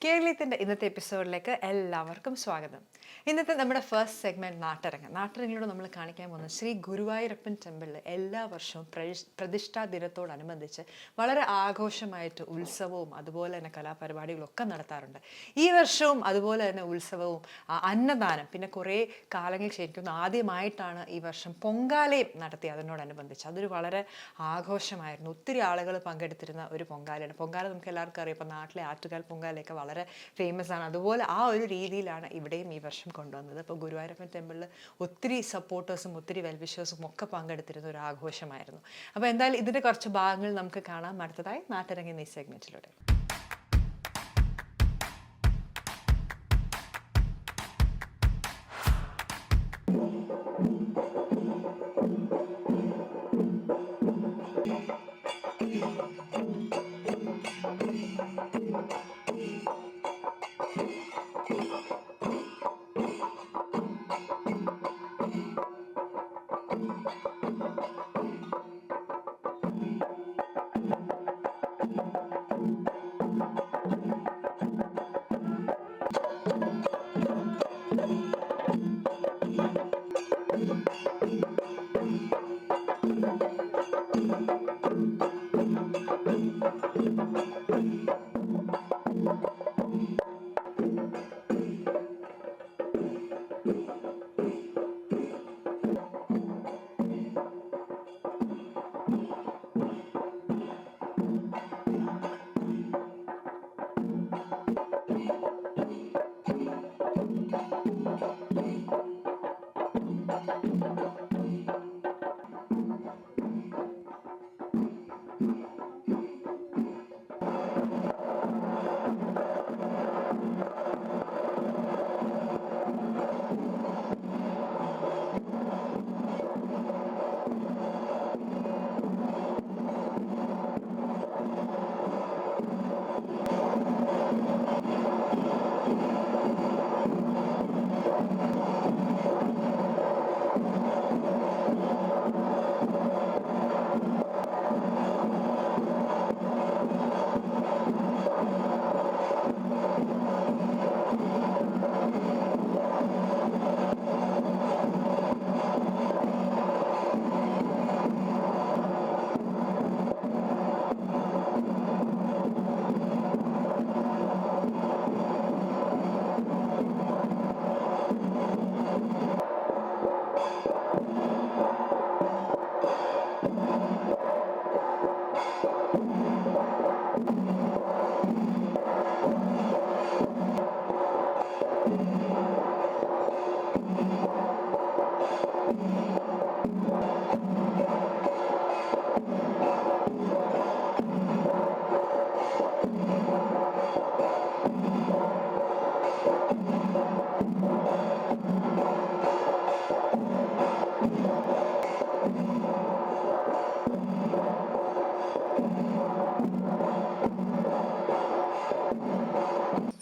കേരളീയത്തിൻ്റെ ഇന്നത്തെ എപ്പിസോഡിലേക്ക് എല്ലാവർക്കും സ്വാഗതം. ഇന്നത്തെ നമ്മുടെ ഫസ്റ്റ് സെഗ്മെൻറ്റ് നാട്ടരങ്ങ്. നാട്ടരങ്ങിലൂടെ നമ്മൾ കാണിക്കാൻ പോകുന്നത് ശ്രീ ഗുരുവായൂരപ്പൻ ടെമ്പിളിൽ എല്ലാ വർഷവും പ്രതിഷ്ഠാ ദിനത്തോടനുബന്ധിച്ച് വളരെ ആഘോഷമായിട്ട് ഉത്സവവും അതുപോലെ തന്നെ കലാപരിപാടികളൊക്കെ നടത്താറുണ്ട്. ഈ വർഷവും അതുപോലെ തന്നെ ഉത്സവവും അന്നദാനം, പിന്നെ കുറേ കാലങ്ങൾക്ക് ശരിക്കും ആദ്യമായിട്ടാണ് ഈ വർഷം പൊങ്കാലയും നടത്തി. അതിനോടനുബന്ധിച്ച് അതൊരു വളരെ ആഘോഷമായിരുന്നു. ഒത്തിരി ആളുകൾ പങ്കെടുത്തിരുന്ന ഒരു പൊങ്കാലയാണ്. പൊങ്കാല നമുക്ക് എല്ലാവർക്കും അറിയാം. ഇപ്പോൾ നാട്ടിലെ ആറ്റുകാൽ പൊങ്കാലയൊക്കെ വളരെ ഫേമസ് ആണ്. അതുപോലെ ആ ഒരു രീതിയിലാണ് ഇവിടെയും ഈ വർഷം കൊണ്ടുവന്നത്. അപ്പോൾ ഗുരുവായൂരപ്പൻ ടെമ്പിളിൽ ഒത്തിരി സപ്പോർട്ടേഴ്സും ഒത്തിരി വെൽവിഷേഴ്സും ഒക്കെ പങ്കെടുത്തിരുന്ന ഒരു ആഘോഷമായിരുന്നു. അപ്പോൾ എന്തായാലും ഇതിൻ്റെ കുറച്ച് ഭാഗങ്ങൾ നമുക്ക് കാണാം അടുത്തതായി നാട്ടരങ്ങ് ഈ സെഗ്മെൻറ്റിലൂടെ.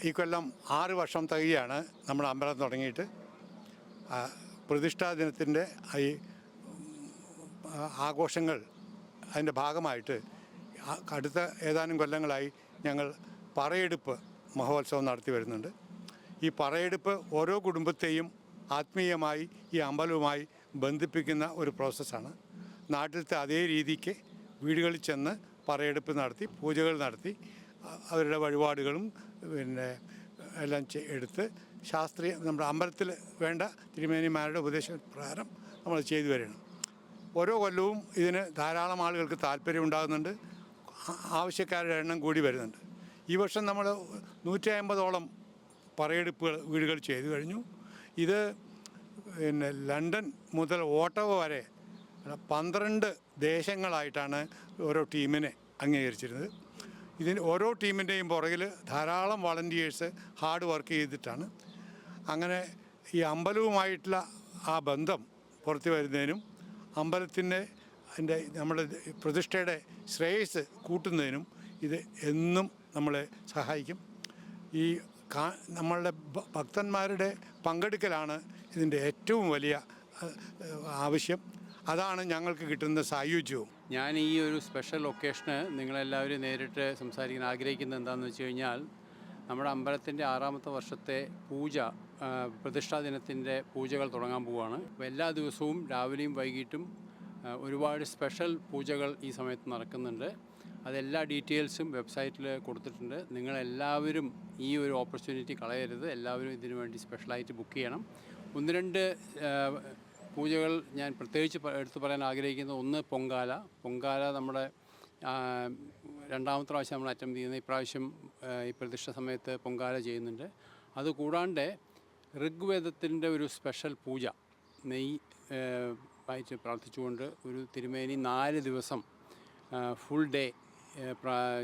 ഈ കൊല്ലം 6 വർഷം തികയാണ് നമ്മൾ അമ്പലം തുടങ്ങിയിട്ട്. പ്രതിഷ്ഠാ ദിനത്തിൻ്റെ ഈ ആഘോഷങ്ങൾ അതിൻ്റെ ഭാഗമായിട്ട് അടുത്ത ഏതാനും കൊല്ലങ്ങളായി ഞങ്ങൾ പറയെടുപ്പ് മഹോത്സവം നടത്തി വരുന്നുണ്ട്. ഈ പറയെടുപ്പ് ഓരോ കുടുംബത്തെയും ആത്മീയമായി ഈ അമ്പലവുമായി ബന്ധിപ്പിക്കുന്ന ഒരു പ്രോസസ്സാണ്. നാട്ടിലത്തെ അതേ രീതിക്ക് വീടുകളിൽ ചെന്ന് പറയെടുപ്പ് നടത്തി പൂജകൾ നടത്തി അവരുടെ വഴിപാടുകളും പിന്നെ എല്ലാം എടുത്ത് നമ്മുടെ അമ്പലത്തിൽ വേണ്ട തിരുമേനിമാരുടെ ഉപദേശപ്രകാരം നമ്മൾ ചെയ്തു വരികയാണ്. ഓരോ കൊല്ലവും ഇതിന് ധാരാളം ആളുകൾക്ക് താല്പര്യം ഉണ്ടാകുന്നുണ്ട്. ആവശ്യക്കാരുടെ എണ്ണം കൂടി വരുന്നുണ്ട്. ഈ വർഷം നമ്മൾ 150ഓളം പറയെടുപ്പുകൾ വീടുകൾ ചെയ്തു കഴിഞ്ഞു. ഇത് പിന്നെ ലണ്ടൻ മുതൽ ഓട്ടോവ വരെ 12 ദേശങ്ങളായിട്ടാണ് ഓരോ ടീമിനെ അംഗീകരിച്ചിരുന്നത്. ഇതിന് ഓരോ ടീമിൻ്റെയും പുറകിൽ ധാരാളം വളണ്ടിയേഴ്സ് ഹാർഡ് വർക്ക് ചെയ്തിട്ടാണ്. അങ്ങനെ ഈ അമ്പലവുമായിട്ടുള്ള ആ ബന്ധം പുറത്തു വരുന്നതിനും അമ്പലത്തിൻ്റെ നമ്മുടെ പ്രതിഷ്ഠയുടെ ശ്രേയസ് കൂട്ടുന്നതിനും ഇത് എന്നും നമ്മളെ സഹായിക്കും. ഈ നമ്മളുടെ ഭക്തന്മാരുടെ പങ്കെടുക്കലാണ് ഇതിൻ്റെ ഏറ്റവും വലിയ ആവശ്യം. അതാണ് ഞങ്ങൾക്ക് കിട്ടുന്ന സായുജ്യവും. ഞാൻ ഈ ഒരു സ്പെഷ്യൽ ഒക്കേഷന് നിങ്ങളെല്ലാവരും നേരിട്ട് സംസാരിക്കാൻ ആഗ്രഹിക്കുന്നത് എന്താണെന്ന് വെച്ച് കഴിഞ്ഞാൽ, നമ്മുടെ അമ്പലത്തിൻ്റെ 6ാമത്തെ വർഷത്തെ പൂജ, പ്രതിഷ്ഠാ ദിനത്തിൻ്റെ പൂജകൾ തുടങ്ങാൻ പോവുകയാണ്. അപ്പോൾ എല്ലാ ദിവസവും രാവിലെയും വൈകിട്ടും ഒരുപാട് സ്പെഷ്യൽ പൂജകൾ ഈ സമയത്ത് നടക്കുന്നുണ്ട്. അതെല്ലാ ഡീറ്റെയിൽസും വെബ്സൈറ്റിൽ കൊടുത്തിട്ടുണ്ട്. നിങ്ങളെല്ലാവരും ഈ ഒരു ഓപ്പർച്യൂണിറ്റി കളയരുത്. എല്ലാവരും ഇതിനു വേണ്ടി സ്പെഷ്യലായിട്ട് ബുക്ക് ചെയ്യണം. 1-2 പൂജകൾ ഞാൻ പ്രത്യേകിച്ച് എടുത്തു പറയാൻ ആഗ്രഹിക്കുന്നത്, ഒന്ന് പൊങ്കാല നമ്മുടെ 2ാമത്തെ പ്രാവശ്യം നമ്മൾ അറ്റംപ്റ്റ് ചെയ്യുന്നത്. ഇപ്രാവശ്യം ഈ പ്രതിഷ്ഠ സമയത്ത് പൊങ്കാല ചെയ്യുന്നുണ്ട്. അതുകൂടാണ്ട് ഋഗ്വേദത്തിൻ്റെ ഒരു സ്പെഷ്യൽ പൂജ, നെയ്യ് വായിച്ച് പ്രാർത്ഥിച്ചുകൊണ്ട് ഒരു തിരുമേനി 4 ദിവസം ഫുൾ ഡേ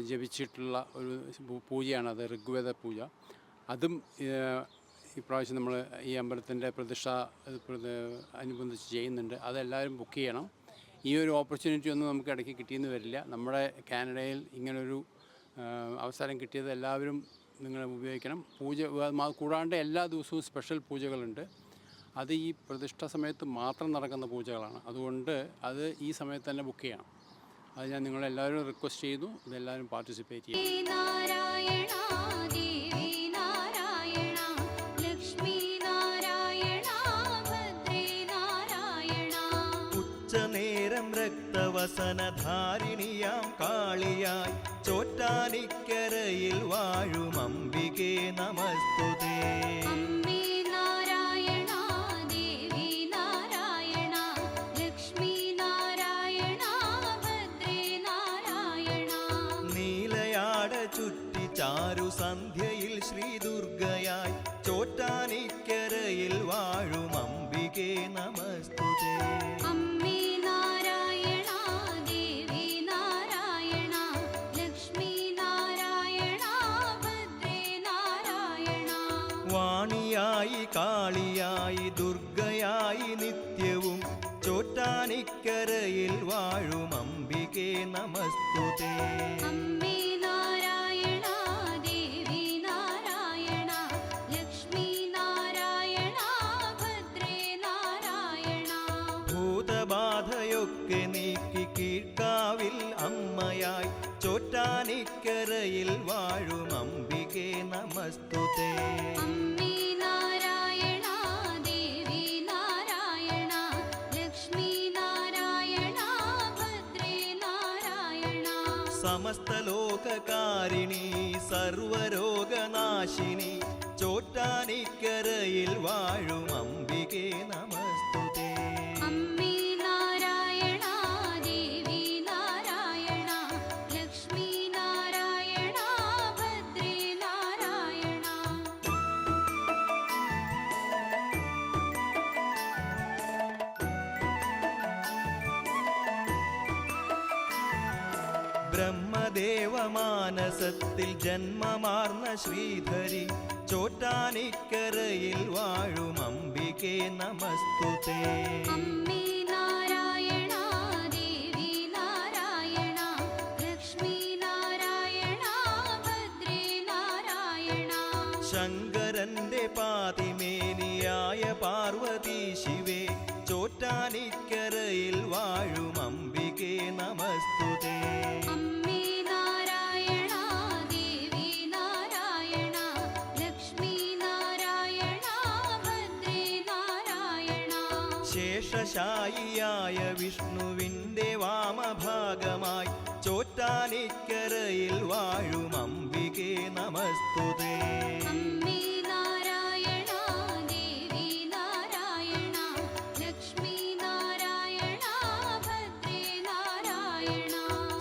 ജപിച്ചിട്ടുള്ള ഒരു പൂജയാണത്, ഋഗ്വേദ പൂജ. അതും ഇപ്രാവശ്യം നമ്മൾ ഈ അമ്പലത്തിൻ്റെ പ്രതിഷ്ഠ അനുബന്ധിച്ച് ചെയ്യുന്നുണ്ട്. അതെല്ലാവരും ബുക്ക് ചെയ്യണം. ഈ ഒരു ഓപ്പർച്യൂണിറ്റി ഒന്നും നമുക്ക് ഇടയ്ക്ക് കിട്ടിയെന്ന് വരില്ല. നമ്മുടെ കാനഡയിൽ ഇങ്ങനൊരു അവസരം കിട്ടിയത് എല്ലാവരും നിങ്ങൾ ഉപയോഗിക്കണം. കൂടാണ്ട് എല്ലാ ദിവസവും സ്പെഷ്യൽ പൂജകളുണ്ട്. അത് ഈ പ്രതിഷ്ഠ സമയത്ത് മാത്രം നടക്കുന്ന പൂജകളാണ്. അതുകൊണ്ട് അത് ഈ സമയത്ത് തന്നെ ബുക്ക് ചെയ്യണം. അത് ഞാൻ നിങ്ങളെല്ലാവരും റിക്വസ്റ്റ് ചെയ്യുന്നു. ഇതെല്ലാവരും പാർട്ടിസിപ്പേറ്റ് ചെയ്യും. ഉച്ചനേരം രക്തവസനധാരിണിയാം കാളിയായി ചോറ്റാനിക്കരയിൽ വാഴും അംബികേ നമസ്തുതേ. ചാരു സന്ധ്യയിൽ ശ്രീദുർഗയായി ചോറ്റാനിക്കരയിൽ വാഴും അംബികേ നമസ്തുതേ. വാണിയായി കാളിയായി ദുർഗയായി നിത്യവും ചോറ്റാനിക്കരയിൽ വാഴും അംബികേ നമസ്തുതേ. ഭൂതബാധയൊക്കെ നീക്കി കീഴ്ക്കാവിൽ അമ്മയായി ചോറ്റാനിക്കരയിൽ വാഴും അംബികേ നമസ്തുതേ. സമസ്തലോകകാരിണി സർവരോഗനാശിനി ചോറ്റാനിക്കരയിൽ വാഴും അംബികേ നമസ്തുതേ. ബ്രഹ്മദേവമാനസത്തിൽ ജന്മമാർന്ന ശ്രീധരി ചോറ്റാനിക്കരയിൽ വാഴും അംബികേ നമസ്തുതേ. ശങ്കരന്റെ പാതിമേനിയായ പാർവതി ശിവേ ചോറ്റാനിക്കരയിൽ വാഴും അംബികേ നമസ്തുതേ. ശേഷശായിയായ വിഷ്ണുവിൻ്റെ വാമഭാഗമായി ചോറ്റാനിക്കരയിൽ വാഴും അംബികേ നമസ്തുതേ.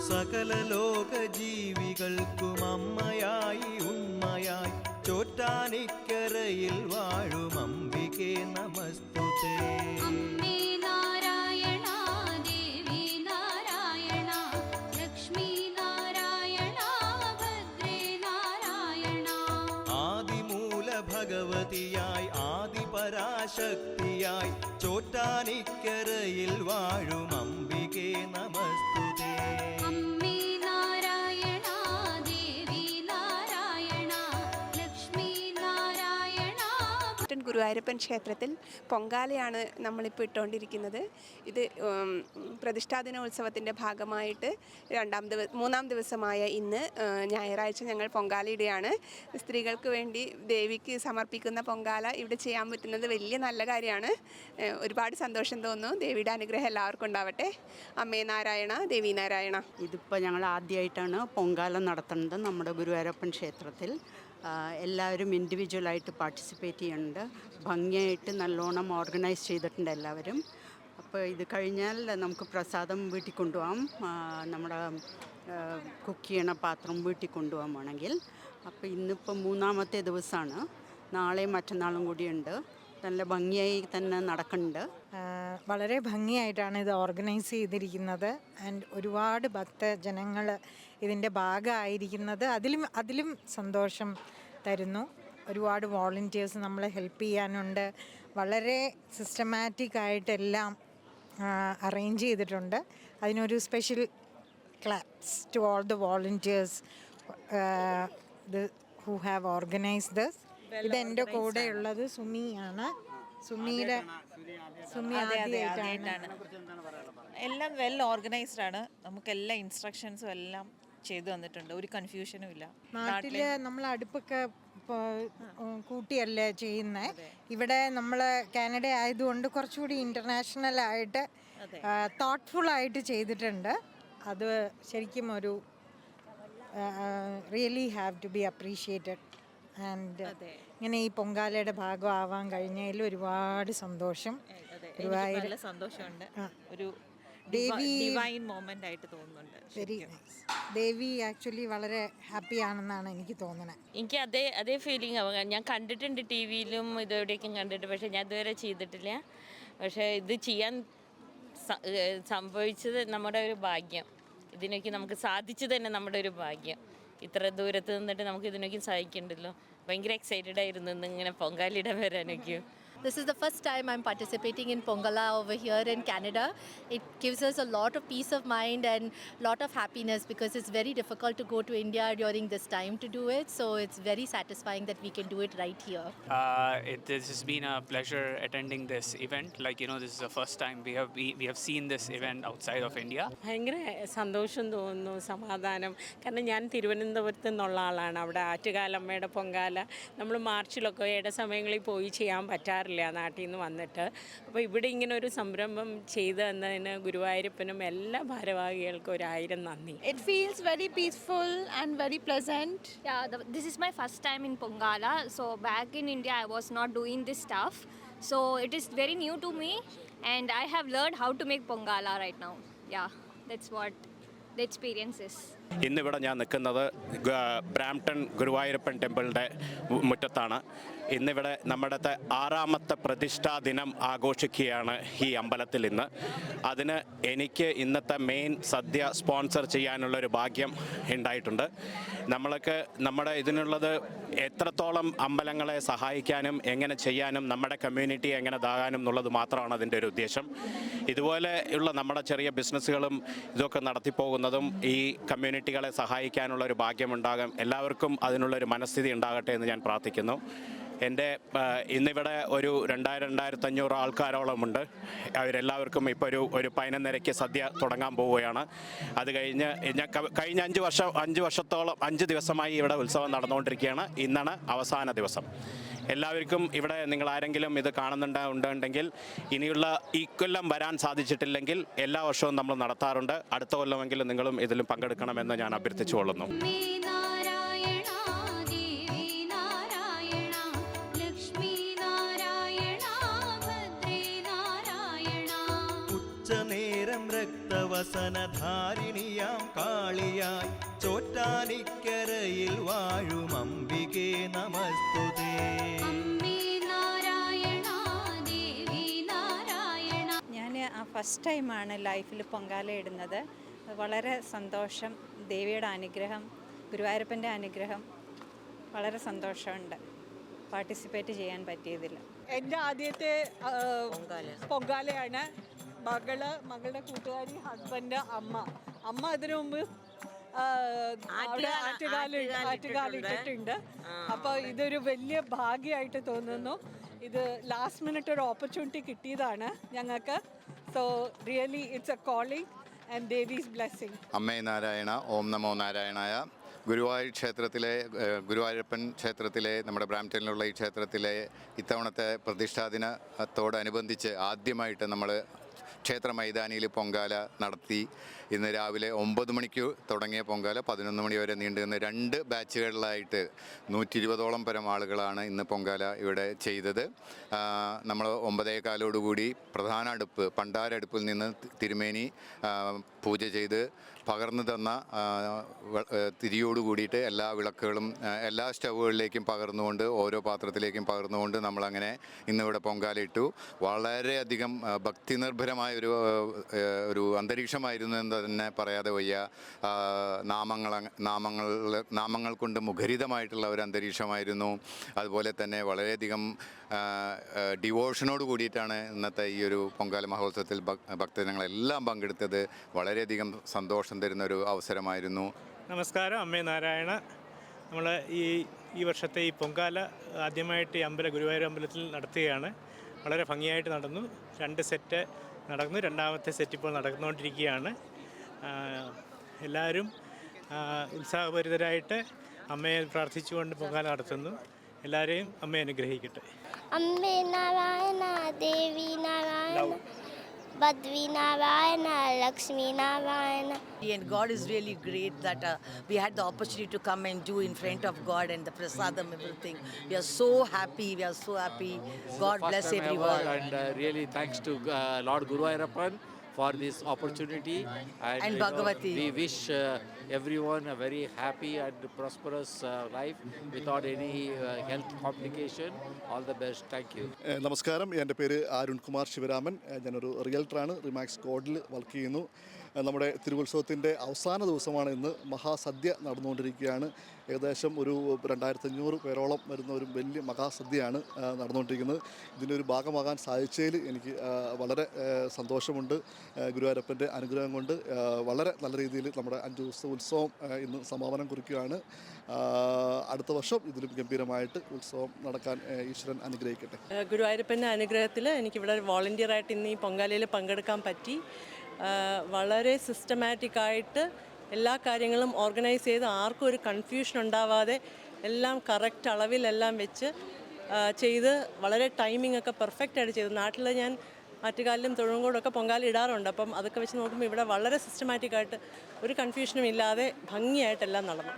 സകല ലോകജീവികൾക്കും അമ്മയായി ഉണ്മയായി ചോറ്റാനിക്കരയിൽ വാഴും അംബികേ നമസ്തുതേ. ഭഗവതിയായി ആദിപരാശക്തിയായി ചോറ്റാനിക്കരയിൽ വാഴും അംബികേ നമസ്തുതേ. ഗുരുവായൂരപ്പൻ ക്ഷേത്രത്തിൽ പൊങ്കാലയാണ് നമ്മളിപ്പോൾ ഇട്ടുകൊണ്ടിരിക്കുന്നത്. ഇത് പ്രതിഷ്ഠാ ദിനോത്സവത്തിൻ്റെ ഭാഗമായിട്ട് മൂന്നാം ദിവസമായ ഇന്ന് ഞായറാഴ്ച ഞങ്ങൾ പൊങ്കാലയിടുകയാണ്. സ്ത്രീകൾക്ക് വേണ്ടി ദേവിക്ക് സമർപ്പിക്കുന്ന പൊങ്കാല ഇവിടെ ചെയ്യാൻ പറ്റുന്നത് വലിയ നല്ല കാര്യമാണ്. ഒരുപാട് സന്തോഷം തോന്നുന്നു. ദേവിയുടെ അനുഗ്രഹം എല്ലാവർക്കും ഉണ്ടാവട്ടെ. അമ്മേ നാരായണ, ദേവി നാരായണ. ഇതിപ്പോൾ ഞങ്ങൾ ആദ്യമായിട്ടാണ് പൊങ്കാല നടത്തുന്നത് നമ്മുടെ ഗുരുവായൂരപ്പൻ ക്ഷേത്രത്തിൽ. എല്ലാവരും ഇൻഡിവിജ്വലായിട്ട് പാർട്ടിസിപ്പേറ്റ് ചെയ്യുന്നുണ്ട്. ഭംഗിയായിട്ട് നല്ലോണം ഓർഗനൈസ് ചെയ്തിട്ടുണ്ട് എല്ലാവരും. അപ്പോൾ ഇത് കഴിഞ്ഞാൽ നമുക്ക് പ്രസാദം വീട്ടിൽ കൊണ്ടുപോകാം. നമ്മുടെ കുക്ക് ചെയ്യണ പാത്രം വീട്ടിൽ കൊണ്ടുപോകാൻ വേണമെങ്കിൽ. അപ്പോൾ ഇന്നിപ്പോൾ മൂന്നാമത്തെ ദിവസമാണ്. നാളെയും മറ്റന്നാളും കൂടിയുണ്ട്. നല്ല ഭംഗിയായി തന്നെ നടക്കുന്നുണ്ട്. വളരെ ഭംഗിയായിട്ടാണ് ഇത് ഓർഗനൈസ് ചെയ്തിരിക്കുന്നത്. ആൻഡ് ഒരുപാട് ഭക്തജനങ്ങൾ ഇതിൻ്റെ ഭാഗമായിരിക്കുന്നത് അതിലും സന്തോഷം തരുന്നു. ഒരുപാട് വോളണ്ടിയേഴ്സ് നമ്മളെ ഹെൽപ്പ് ചെയ്യാനുണ്ട്. വളരെ സിസ്റ്റമാറ്റിക് ആയിട്ടെല്ലാം അറേഞ്ച് ചെയ്തിട്ടുണ്ട്. അതിനൊരു special claps to all the volunteers who have organised this. ഇതെൻ്റെ കൂടെയുള്ളത് സുമിയാണ്. സുമി ആദ്യമായിട്ടാണ്. എല്ലാം വെൽ ഓർഗനൈസ്ഡ് ആണ്. നമുക്ക് എല്ലാ ഇൻസ്ട്രക്ഷൻസും എല്ലാം ചെയ്തു തന്നിട്ടുണ്ട്. ഒരു കൺഫ്യൂഷനും ഇല്ല. നാട്ടില് നമ്മൾ അടുപ്പൊക്കെ കൂട്ടിയല്ലേ ചെയ്യുന്നത്. ഇവിടെ നമ്മൾ കാനഡ ആയതുകൊണ്ട് കുറച്ചുകൂടി ഇൻ്റർനാഷണൽ ആയിട്ട് തോട്ട്ഫുൾ ആയിട്ട് ചെയ്തിട്ടുണ്ട്. അത് ശരിക്കും ഒരു really have to be appreciated. And ഇങ്ങനെ ഈ പൊങ്കാലയുടെ ഭാഗമാവാൻ കഴിഞ്ഞതിൽ ഒരുപാട് സന്തോഷം. നല്ല സന്തോഷമുണ്ട്. ഒരു ഡിവൈൻ മൊമെന്റ് ആയിട്ട് തോന്നുന്നുണ്ട്. Very nice. ദേവി ആക്ച്വലി വളരെ ഹാപ്പി ആണെന്നാണ് എനിക്ക് തോന്നുന്നത്. എനിക്ക് അതേ ഫീലിംഗ് ആവുക. ഞാൻ കണ്ടിട്ടുണ്ട്, ടി വിയിലും ഇതെവിടെയൊക്കെ കണ്ടിട്ട്, പക്ഷേ ഞാൻ ഇതുവരെ ചെയ്തിട്ടില്ല. പക്ഷേ ഇത് ചെയ്യാൻ സംഭവിച്ചത് നമ്മുടെ ഒരു ഭാഗ്യം. ഇതിനൊക്കെ നമുക്ക് സാധിച്ചു തന്നെ നമ്മുടെ ഒരു ഭാഗ്യം. ഇത്ര ദൂരത്ത് നിന്നിട്ട് നമുക്ക് ഇതിനൊക്കെ സഹായിക്കണ്ടല്ലോ. ഭയങ്കര എക്സൈറ്റഡ് ആയിരുന്നു ഇന്നിങ്ങനെ പൊങ്കാലിടാൻ വരാനൊക്കെ. This is the first time I'm participating in Pongala over here in Canada. It gives us a lot of peace of mind and lot of happiness because it's very difficult to go to India during this time to do it. So it's very satisfying that we can do it right here. This has been a pleasure attending this event. Like, this is the first time we have seen this event outside of India. ഭയങ്കര സന്തോഷം തോന്നുന്നു, സമാധാനം. കാരണം ഞാൻ തിരുവനന്തപുരത്ത് നിന്നുള്ള ആളാണ്. അവിടെ ആറ്റുകാലമ്മയുടെ പൊങ്കാല നമ്മൾ മാർച്ചിലൊക്കെ ഇട സമയങ്ങളിൽ പോയി ചെയ്യാൻ പറ്റാറില്ല നാട്ടിൽ നിന്ന് വന്നിട്ട്. അപ്പോൾ ഇവിടെ ഇങ്ങനെ ഒരു സംരംഭം ചെയ്തു തന്നതിന് ഗുരുവായൂരപ്പനും എല്ലാ ഭാരവാഹികൾക്കും 1000 നന്ദി. It feels very peaceful and very pleasant. Yeah, this is my first time in Pongala. So back in India, I was not doing this stuff. So it is very new to me and I have learned how to make Pongala right now. Yeah, that's what the experience is. ഇന്നിവിടെ ഞാൻ നിൽക്കുന്നത് Brampton Guruvayurappan ടെമ്പിളിൻ്റെ മുറ്റത്താണ്. ഇന്നിവിടെ നമ്മുടെ 6ാമത്തെ പ്രതിഷ്ഠാ ദിനം ആഘോഷിക്കുകയാണ് ഈ അമ്പലത്തിൽ ഇന്ന്. അതിന് എനിക്ക് ഇന്നത്തെ മെയിൻ സദ്യ സ്പോൺസർ ചെയ്യാനുള്ളൊരു ഭാഗ്യം ഉണ്ടായിട്ടുണ്ട്. നമ്മുടെ ഇതിനുള്ളത് എത്രത്തോളം അമ്പലങ്ങളെ സഹായിക്കാനും എങ്ങനെ ചെയ്യാനും നമ്മുടെ കമ്മ്യൂണിറ്റി എങ്ങനെ ഇതാകാനും എന്നുള്ളത് മാത്രമാണ് അതിൻ്റെ ഒരു ഉദ്ദേശം. ഇതുപോലെയുള്ള നമ്മുടെ ചെറിയ ബിസിനസ്സുകളും ഇതൊക്കെ നടത്തിപ്പോകുന്നതും ഈ കമ്മ്യൂണിറ്റികളെ സഹായിക്കാനുള്ള ഒരു ഭാഗ്യമുണ്ടാകും. എല്ലാവർക്കും അതിനുള്ളൊരു മനസ്ഥിതി ഉണ്ടാകട്ടെ എന്ന് ഞാൻ പ്രാർത്ഥിക്കുന്നു. ഇന്നിവിടെ ഒരു 2000-2500 ആൾക്കാരോളമുണ്ട്. അവരെല്ലാവർക്കും ഇപ്പോൾ ഒരു 11:30 സദ്യ തുടങ്ങാൻ പോവുകയാണ്. അത് കഴിഞ്ഞ് കഴിഞ്ഞ 5 ദിവസമായി ഇവിടെ ഉത്സവം നടന്നുകൊണ്ടിരിക്കുകയാണ്. ഇന്നാണ് അവസാന ദിവസം. എല്ലാവർക്കും ഇവിടെ നിങ്ങൾ ആരെങ്കിലും ഇത് കാണുന്നുണ്ടെങ്കിൽ ഇനിയുള്ള ഈ കൊല്ലം വരാൻ സാധിച്ചിട്ടില്ലെങ്കിൽ എല്ലാ വർഷവും നമ്മൾ നടത്താറുണ്ട്. അടുത്ത കൊല്ലമെങ്കിലും നിങ്ങളും ഇതിലും പങ്കെടുക്കണമെന്ന് ഞാൻ അഭ്യർത്ഥിച്ചുകൊള്ളുന്നു. ഉച്ചനേരം രക്തവസനധാരിണിയാം കാളിയായി ചോറ്റാനിക്കരയിൽ വാഴും അംബികേ നമസ്തുതേ. ഞാൻ ഫസ്റ്റ് ടൈമാണ് ലൈഫിൽ പൊങ്കാല ഇടുന്നത്. വളരെ സന്തോഷം. ദേവിയുടെ അനുഗ്രഹം, ഗുരുവായൂരപ്പൻ്റെ അനുഗ്രഹം, വളരെ സന്തോഷമുണ്ട് പാർട്ടിസിപ്പേറ്റ് ചെയ്യാൻ പറ്റിയതിൽ. എൻ്റെ ആദ്യത്തെ പൊങ്കാലയാണ്. മകളുടെ കൂട്ടുകാരി, ഹസ്ബൻഡ്, അമ്മ ഇതിനു മുമ്പ് ആറ്റുകാലിട്ടിട്ടുണ്ട്. അപ്പോൾ ഇതൊരു വലിയ ഭാഗ്യമായിട്ട് തോന്നുന്നു. ഇത് ലാസ്റ്റ് മിനിറ്റ് ഒരു ഓപ്പർച്യൂണിറ്റി കിട്ടിയതാണ് ഞങ്ങൾക്ക്. So really it's a calling and Devi's blessing. അമ്മേ നാരായണ, ഓം നമോ നാരായണായ. ഗുരുവായൂർ ക്ഷേത്രത്തിലെ ഗുരുവായൂരപ്പൻ ക്ഷേത്രത്തിലെ നമ്മുടെ ബ്രാംപ്ടണിലുള്ള ഈ ക്ഷേത്രത്തിലെ ഇത്തവണത്തെ പ്രതിഷ്ഠാദിനത്തോടനുബന്ധിച്ച് ആദ്യമായിട്ട് നമ്മൾ ക്ഷേത്ര മൈതാനിയിൽ പൊങ്കാല നടത്തി. ഇന്ന് രാവിലെ 9 മണിക്ക് തുടങ്ങിയ പൊങ്കാല 11 മണി വരെ നീണ്ടുനിന്ന് 2 ബാച്ചുകളിലായിട്ട് 120ഓളം പരം ആളുകളാണ് ഇന്ന് പൊങ്കാല ഇവിടെ ചെയ്തത്. നമ്മൾ 9:15 പ്രധാന അടുപ്പ് പണ്ടാരടുപ്പിൽ നിന്ന് തിരുമേനി പൂജ ചെയ്ത് പകർന്നു തന്ന തിരിയോട് കൂടിയിട്ട് എല്ലാ വിളക്കുകളും എല്ലാ സ്റ്റൗകളിലേക്കും പകർന്നുകൊണ്ട് ഓരോ പാത്രത്തിലേക്കും പകർന്നുകൊണ്ട് നമ്മളങ്ങനെ ഇന്നിവിടെ പൊങ്കാല ഇട്ടു. വളരെയധികം ഭക്തിനിർഭരമായ ഒരു അന്തരീക്ഷമായിരുന്നു എന്ന് തന്നെ പറയാതെ വയ്യ. നാമങ്ങൾ കൊണ്ട് മുഖരിതമായിട്ടുള്ള ഒരു അന്തരീക്ഷമായിരുന്നു. അതുപോലെ തന്നെ വളരെയധികം ഡിവോഷനോട് കൂടിയിട്ടാണ് ഇന്നത്തെ ഈ ഒരു പൊങ്കാല മഹോത്സവത്തിൽ ഭക്തജനങ്ങളെല്ലാം പങ്കെടുത്തത്. വളരെയധികം സന്തോഷം തരുന്ന ഒരു അവസരമായിരുന്നു. നമസ്കാരം, അമ്മേ നാരായണ. നമ്മൾ ഈ വർഷത്തെ ഈ പൊങ്കാല ആദ്യമായിട്ട് ഈ ഗുരുവായൂർ അമ്പലത്തിൽ നടത്തുകയാണ്. വളരെ ഭംഗിയായിട്ട് നടന്നു. 2 സെറ്റ് നടന്നു. 2ാമത്തെ സെറ്റ് ഇപ്പോൾ നടന്നുകൊണ്ടിരിക്കുകയാണ്. എല്ലാവരും ഉത്സാഹഭരിതരായിട്ട് അമ്മയെ പ്രാർത്ഥിച്ചുകൊണ്ട് പൊങ്കാല നടത്തുന്നു. എല്ലാവരെയും അമ്മ അനുഗ്രഹിക്കട്ടെ. അമ്മേ നാരായണ, ദേവി Narayana, Badvi Narayana, Lakshmi Narayana. And God is really great that we had the opportunity to come and do in front of God and the prasadam, everything. We are so happy. We are so happy. God bless everyone. And really thanks to Lord Guruvayurappan for this opportunity. And Bhagavati. We wish everyone a very happy and prosperous life without any health complication. All the best. Thank you. നമസ്കാരം, എൻ്റെ പേര് അരുൺ കുമാർ ശിവരാമൻ. ഞാനൊരു റിയൽട്ടറാണ്. റിമാക്സ് കോഡിൽ work ചെയ്യുന്നു. നമ്മുടെ തിരുവുത്സവത്തിൻ്റെ അവസാന ദിവസമാണ് ഇന്ന്. മഹാസദ്യ നടന്നുകൊണ്ടിരിക്കുകയാണ്. ഏകദേശം ഒരു 2500 പേരോളം വരുന്ന ഒരു വലിയ മഹാസദ്യയാണ് നടന്നുകൊണ്ടിരിക്കുന്നത്. ഇതിൻ്റെ ഒരു ഭാഗമാകാൻ സാധിച്ചതിൽ എനിക്ക് വളരെ സന്തോഷമുണ്ട്. ഗുരുവായൂരപ്പൻ്റെ അനുഗ്രഹം കൊണ്ട് വളരെ നല്ല രീതിയിൽ നമ്മുടെ 5 ദിവസത്തെ ഉത്സവം ഇന്ന് സമാപനം കുറിക്കുകയാണ്. അടുത്ത വർഷം ഇതിലും ഗംഭീരമായിട്ട് ഉത്സവം നടക്കാൻ ഈശ്വരൻ അനുഗ്രഹിക്കട്ടെ. ഗുരുവായൂരപ്പൻ്റെ അനുഗ്രഹത്തിൽ എനിക്കിവിടെ വോളണ്ടിയറായിട്ട് ഇന്ന് ഈ പൊങ്കാലയിൽ പങ്കെടുക്കാൻ പറ്റി. വളരെ സിസ്റ്റമാറ്റിക്കായിട്ട് എല്ലാ കാര്യങ്ങളും ഓർഗനൈസ് ചെയ്ത് ആർക്കും ഒരു കൺഫ്യൂഷൻ ഉണ്ടാവാതെ എല്ലാം കറക്റ്റ് അളവിലെല്ലാം വെച്ച് ചെയ്ത് വളരെ ടൈമിംഗ് ഒക്കെ പെർഫെക്റ്റ് ആയിട്ട് ചെയ്തു. നാട്ടിൽ ഞാൻ ആറ്റുകാലിലും തൊഴുങ്കോടൊക്കെ പൊങ്കാല ഇടാറുണ്ട്. അപ്പം അതൊക്കെ വെച്ച് നോക്കുമ്പോൾ ഇവിടെ വളരെ സിസ്റ്റമാറ്റിക്കായിട്ട് ഒരു കൺഫ്യൂഷനും ഇല്ലാതെ ഭംഗിയായിട്ടെല്ലാം നടന്നു.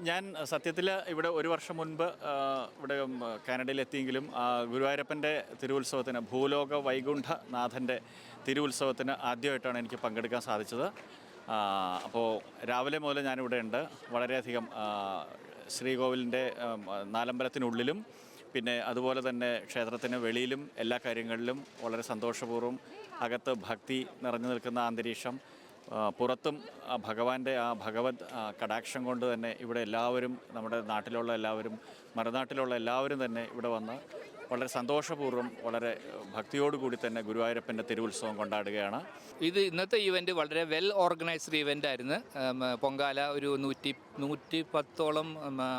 ഞാൻ സത്യത്തിൽ ഇവിടെ 1 വർഷം മുൻപ് ഇവിടെ കാനഡയിലെത്തിയെങ്കിലും ഗുരുവായൂരപ്പൻ്റെ തിരുവുത്സവത്തിന് ഭൂലോക വൈകുണ്ഠനാഥൻ്റെ തിരുവുത്സവത്തിന് ആദ്യമായിട്ടാണ് എനിക്ക് പങ്കെടുക്കാൻ സാധിച്ചത്. അപ്പോൾ രാവിലെ മുതൽ ഞാനിവിടെ ഉണ്ട്. വളരെയധികം ശ്രീകോവിലിൻ്റെ നാലമ്പലത്തിനുള്ളിലും പിന്നെ അതുപോലെ തന്നെ ക്ഷേത്രത്തിന് വെളിയിലും എല്ലാ കാര്യങ്ങളിലും വളരെ സന്തോഷപൂർവ്വം അകത്ത് ഭക്തി നിറഞ്ഞു നിൽക്കുന്ന അന്തരീക്ഷം, പുറത്തും ഭഗവാന്റെ ആ ഭഗവത് കടാക്ഷം കൊണ്ട് തന്നെ ഇവിടെ എല്ലാവരും നമ്മുടെ നാട്ടിലുള്ള എല്ലാവരും മറുനാട്ടിലുള്ള എല്ലാവരും തന്നെ ഇവിടെ വന്ന് വളരെ സന്തോഷപൂർവ്വം വളരെ ഭക്തിയോടുകൂടി തന്നെ ഗുരുവായൂരപ്പൻ്റെ തിരുവുത്സവം കൊണ്ടാടുകയാണ്. ഇത് ഇന്നത്തെ ഈവൻറ്റ് വളരെ വെൽ ഓർഗനൈസ്ഡ് ഈവൻ്റ് ആയിരുന്നു. പൊങ്കാല ഒരു 110ഓളം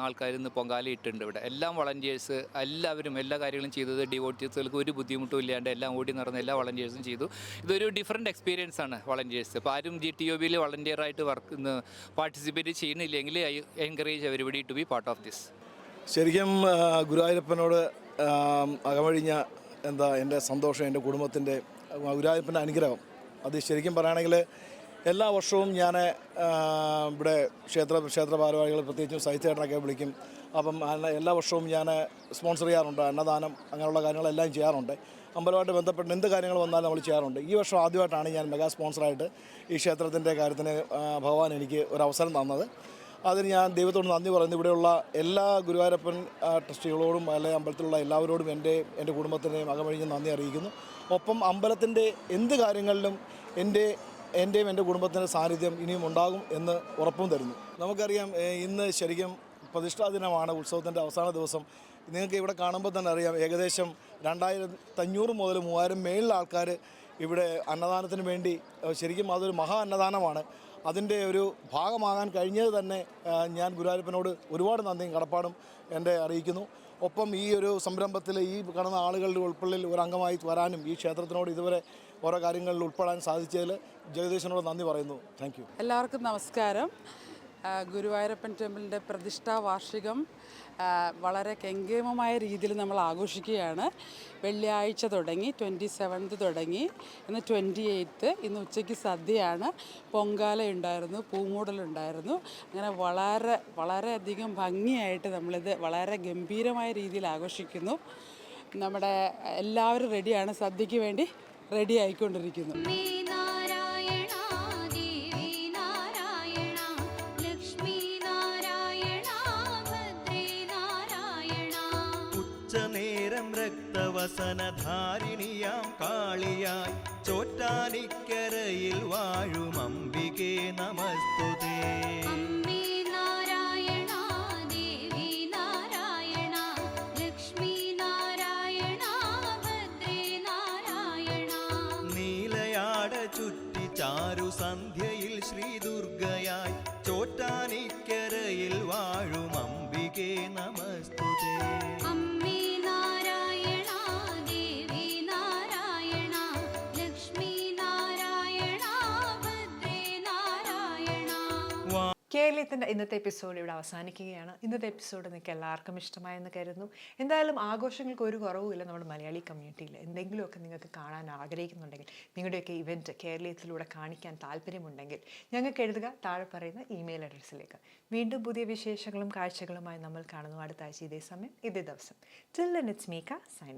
ആൾക്കാർ ഇന്ന് പൊങ്കാല ഇട്ടുണ്ട് ഇവിടെ. എല്ലാം വളണ്ടിയേഴ്സ് എല്ലാവരും എല്ലാ കാര്യങ്ങളും ചെയ്തത്. ഡിവോട്ടീസുകൾക്ക് ഒരു ബുദ്ധിമുട്ടും ഇല്ലാണ്ട് എല്ലാം ഓടി നടന്ന എല്ലാ വളണ്ടിയേഴ്സും ചെയ്തു. ഇതൊരു ഡിഫറെൻറ്റ് എക്സ്പീരിയൻസ് ആണ് വളണ്ടിയേഴ്സ്. ഇപ്പോൾ ആരും GTOBയിൽ വളണ്ടിയറായിട്ട് പാർട്ടിസിപ്പേറ്റ് ചെയ്യുന്നില്ലെങ്കിൽ I encourage everybody to be part of this. ശരിക്കും ഗുരുവായൂരപ്പനോട് അകമഴിഞ്ഞ എൻ്റെ സന്തോഷം, എൻ്റെ കുടുംബത്തിൻ്റെ ഗുരുവായൂരപ്പൻ്റെ അനുഗ്രഹം അത് ശരിക്കും പറയുകയാണെങ്കിൽ എല്ലാ വർഷവും ഞാൻ ഇവിടെ ക്ഷേത്ര ഭാരവാഹികൾ പ്രത്യേകിച്ചും സാഹിത്യകാരനൊക്കെ വിളിക്കും. അപ്പം എല്ലാ വർഷവും ഞാൻ സ്പോൺസർ ചെയ്യാറുണ്ട്. അന്നദാനം അങ്ങനെയുള്ള കാര്യങ്ങളെല്ലാം ചെയ്യാറുണ്ട്. അമ്പലമായിട്ട് ബന്ധപ്പെട്ട് എന്ത് കാര്യങ്ങൾ വന്നാലും നമ്മൾ ചെയ്യാറുണ്ട്. ഈ വർഷം ആദ്യമായിട്ടാണ് ഞാൻ മെഗാ സ്പോൺസറായിട്ട് ഈ ക്ഷേത്രത്തിൻ്റെ കാര്യത്തിന് ഭഗവാൻ എനിക്ക് ഒരു അവസരം തന്നത്. അതിന് ഞാൻ ദൈവത്തോട് നന്ദി പറയുന്നു. ഇവിടെയുള്ള എല്ലാ ഗുരുവായൂരപ്പൻ ട്രസ്റ്റികളോടും അല്ലെങ്കിൽ അമ്പലത്തിലുള്ള എല്ലാവരോടും എൻ്റെ കുടുംബത്തിൻ്റെയും അകമഴിഞ്ഞ് നന്ദി അറിയിക്കുന്നു. ഒപ്പം അമ്പലത്തിൻ്റെ എന്ത് കാര്യങ്ങളിലും എൻ്റെയും എൻ്റെ കുടുംബത്തിൻ്റെ സാന്നിധ്യം ഇനിയും ഉണ്ടാകും എന്ന് ഉറപ്പും തരുന്നു. നമുക്കറിയാം ഇന്ന് ശരിക്കും പ്രതിഷ്ഠാ ദിനമാണ്, ഉത്സവത്തിൻ്റെ അവസാന ദിവസം. നിങ്ങൾക്ക് ഇവിടെ കാണുമ്പോൾ തന്നെ അറിയാം ഏകദേശം 2500 മുതൽ 3000 മേളിൽ ആൾക്കാർ ഇവിടെ അന്നദാനത്തിന് വേണ്ടി, ശരിക്കും അതൊരു മഹാ അന്നദാനമാണ്. അതിൻ്റെ ഒരു ഭാഗമാകാൻ കഴിഞ്ഞത് തന്നെ ഞാൻ ഗുരുവായൂരപ്പനോട് ഒരുപാട് നന്ദിയും കടപ്പാടും എൻ്റെ അറിയിക്കുന്നു. ഒപ്പം ഈ ഒരു സംരംഭത്തിൽ ഈ കാണുന്ന ആളുകളുടെ ഉൾപ്പെടെ ഒരു അംഗമായി വരാനും ഈ ക്ഷേത്രത്തിനോട് ഇതുവരെ ഓരോ കാര്യങ്ങളിൽ ഉൾപ്പെടാൻ സാധിച്ചതിൽ ജഗദീശനോട് നന്ദി പറയുന്നു. Thank you. എല്ലാവർക്കും നമസ്കാരം. ഗുരുവായൂരപ്പൻ ടെമ്പിളിൻ്റെ പ്രതിഷ്ഠാ വാർഷികം വളരെ കെങ്കേമമായ രീതിയിൽ നമ്മൾ ആഘോഷിക്കുകയാണ്. വെള്ളിയാഴ്ച തുടങ്ങി 27th തുടങ്ങി, ഇന്ന് 28th, ഇന്ന് ഉച്ചയ്ക്ക് സദ്യയാണ്, പൊങ്കാല ഉണ്ടായിരുന്നു, പൂമൂടലുണ്ടായിരുന്നു. അങ്ങനെ വളരെയധികം ഭംഗിയായിട്ട് നമ്മളിത് വളരെ ഗംഭീരമായ രീതിയിൽ ആഘോഷിക്കുന്നു. നമ്മുടെ എല്ലാവരും റെഡിയാണ്, സദ്യയ്ക്ക് വേണ്ടി റെഡി ആയിക്കൊണ്ടിരിക്കുന്നു. ഉച്ചനേരം രക്തവസനധാരിണിയാം കാളിയായി ചോറ്റാനിക്കരയിൽ വാഴും അംബികേ നമസ്തുതേ. നീലയാട ചുറ്റി ചാരുസന്ധ്യയിൽ ശ്രീദുർഗയായി ചോറ്റാനിക്കരയിൽ വാഴും അംബികേ നമസ്തുതേ. കേരളത്തിൻ്റെ ഇന്നത്തെ എപ്പിസോഡ് ഇവിടെ അവസാനിക്കുകയാണ്. ഇന്നത്തെ എപ്പിസോഡ് നിങ്ങൾക്ക് എല്ലാവർക്കും ഇഷ്ടമായെന്ന് കരുതുന്നു. എന്തായാലും ആഘോഷങ്ങൾക്ക് ഒരു കുറവുമില്ല നമ്മുടെ മലയാളി കമ്മ്യൂണിറ്റിയിൽ. എന്തെങ്കിലുമൊക്കെ നിങ്ങൾക്ക് കാണാൻ ആഗ്രഹിക്കുന്നുണ്ടെങ്കിൽ, നിങ്ങളുടെയൊക്കെ ഇവൻറ്റ് കേരളത്തിലൂടെ കാണിക്കാൻ താല്പര്യമുണ്ടെങ്കിൽ ഞങ്ങൾക്ക് എഴുതുക താഴെ പറയുന്ന ഇമെയിൽ അഡ്രസ്സിലേക്ക്. വീണ്ടും പുതിയ വിശേഷങ്ങളും കാഴ്ചകളുമായി നമ്മൾ കാണുന്നു അടുത്ത ആഴ്ച ഇതേ സമയം ഇതേ ദിവസം. ടിൽ ദെൻ ഇറ്റ്സ് മീക സൈനിങ്.